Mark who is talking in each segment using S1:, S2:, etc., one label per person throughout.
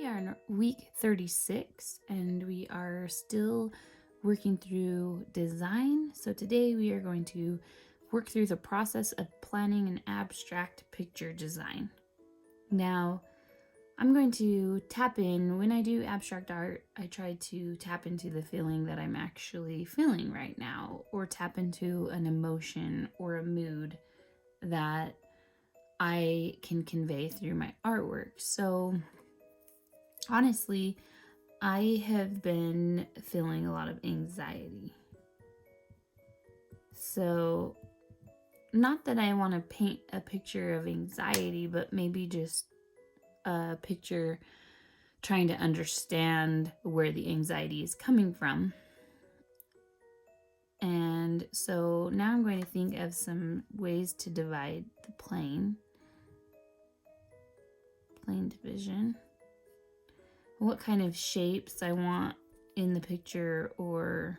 S1: We are in week 36 and we are still working through design. So today we are going to work through the process of planning an abstract picture design. Now, I'm going to tap in. When I do abstract art, I try to tap into the feeling that I'm actually feeling right now, or tap into an emotion or a mood that I can convey through my artwork. So honestly, I have been feeling a lot of anxiety. So, not that I want to paint a picture of anxiety, but maybe just a picture trying to understand where the anxiety is coming from. And so now I'm going to think of some ways to divide the plane division. What kind of shapes I want in the picture, or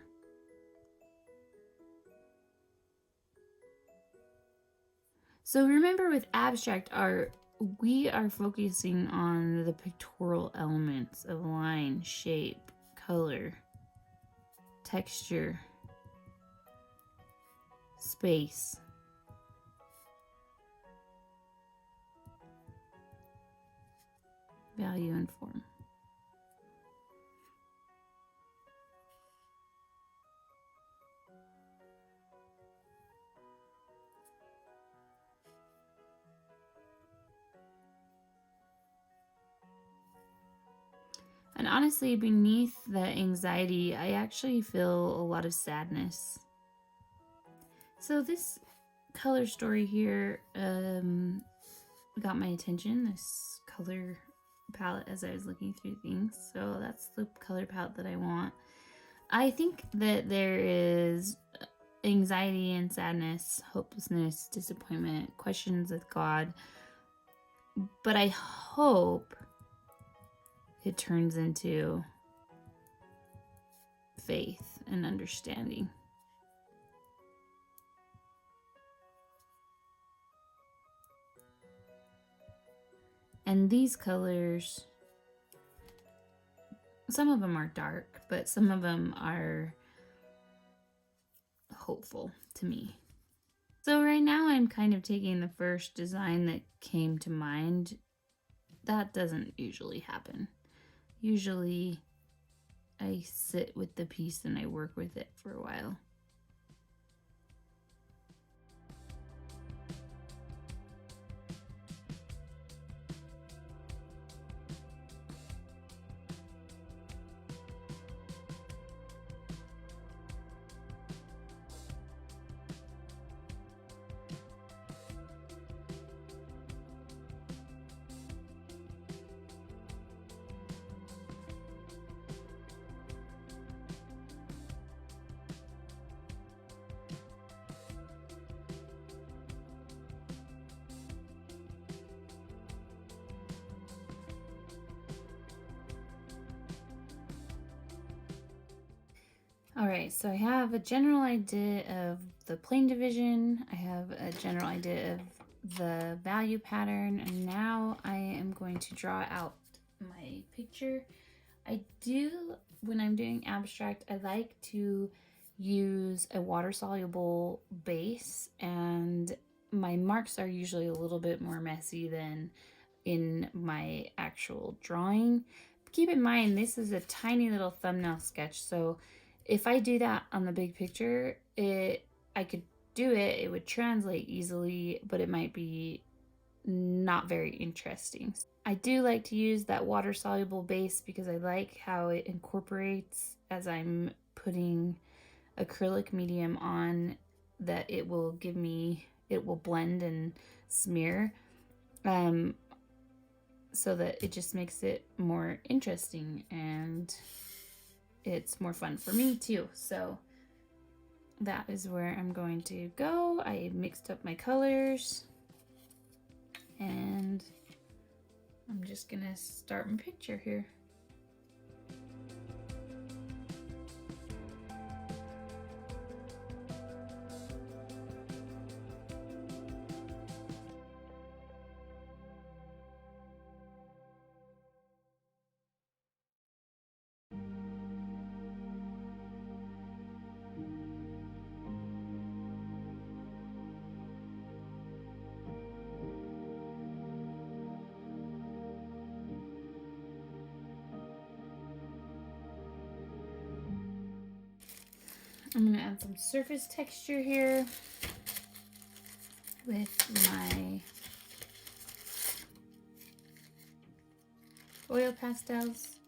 S1: so remember, with abstract art, we are focusing on the pictorial elements of line, shape, color, texture, space. Value and form. And honestly, beneath the anxiety, I actually feel a lot of sadness. So this color story here got my attention, this color palette, as I was looking through things. So that's the color palette that I want. I think that there is anxiety and sadness, hopelessness, disappointment, questions with God. But I hope it turns into faith and understanding. And these colors, some of them are dark, but some of them are hopeful to me. So right now I'm kind of taking the first design that came to mind. That doesn't usually happen. Usually I sit with the piece and I work with it for a while. All right, so I have a general idea of the plane division. I have a general idea of the value pattern, and now I am going to draw out my picture. I do, when I'm doing abstract, I like to use a water-soluble base, and my marks are usually a little bit more messy than in my actual drawing. Keep in mind, this is a tiny little thumbnail sketch, so if I do that on the big picture, I could do it, it would translate easily, but it might be not very interesting. I do like to use that water-soluble base because I like how it incorporates as I'm putting acrylic medium on, that it will blend and smear, so that it just makes it more interesting and it's more fun for me too. So that is where I'm going to go. I mixed up my colors and I'm just gonna start my picture here. I'm going to add some surface texture here with my oil pastels.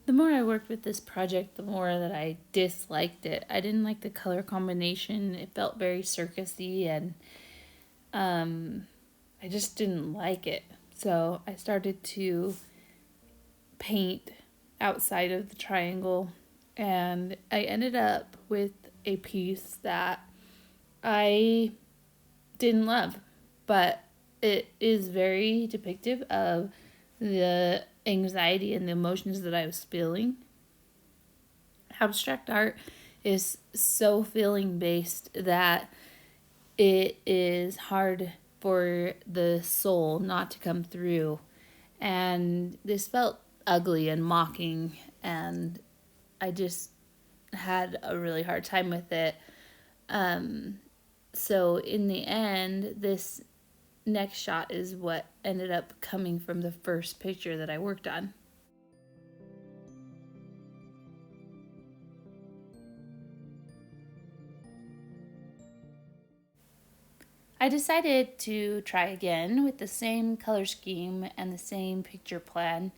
S1: The more I worked with this project, the more that I disliked it. I didn't like the color combination. It felt very circusy, and I just didn't like it. So I started to paint outside of the triangle, and I ended up with a piece that I didn't love, but it is very depictive of the anxiety and the emotions that I was feeling. Abstract art is so feeling based that it is hard for the soul not to come through. And this felt ugly and mocking, and I just had a really hard time with it. So, in the end, this next shot is what ended up coming from the first picture that I worked on. I decided to try again with the same color scheme and the same picture plan.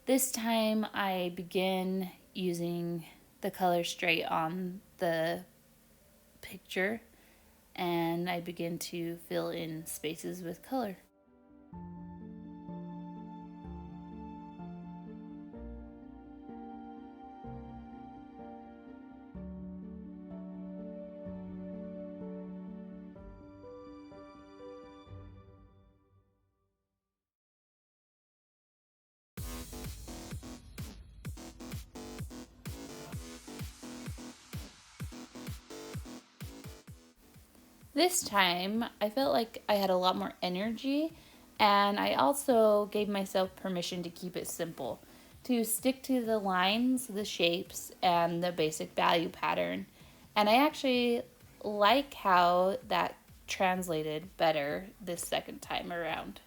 S1: This time I begin using the color straight on the picture, and I begin to fill in spaces with color. This time, I felt like I had a lot more energy, and I also gave myself permission to keep it simple, to stick to the lines, the shapes, and the basic value pattern. And I actually like how that translated better this second time around.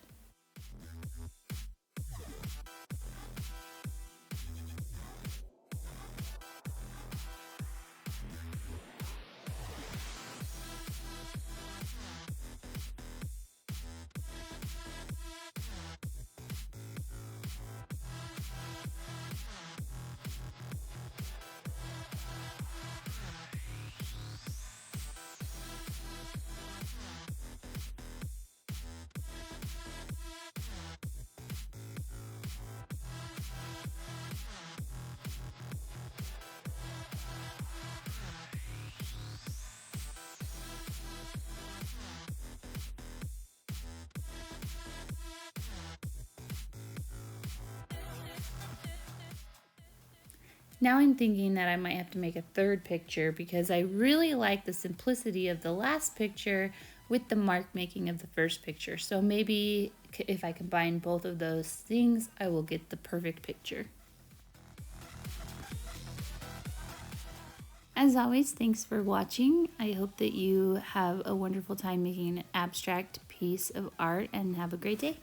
S1: Now I'm thinking that I might have to make a third picture because I really like the simplicity of the last picture with the mark making of the first picture. So maybe if I combine both of those things, I will get the perfect picture. As always, thanks for watching. I hope that you have a wonderful time making an abstract piece of art and have a great day.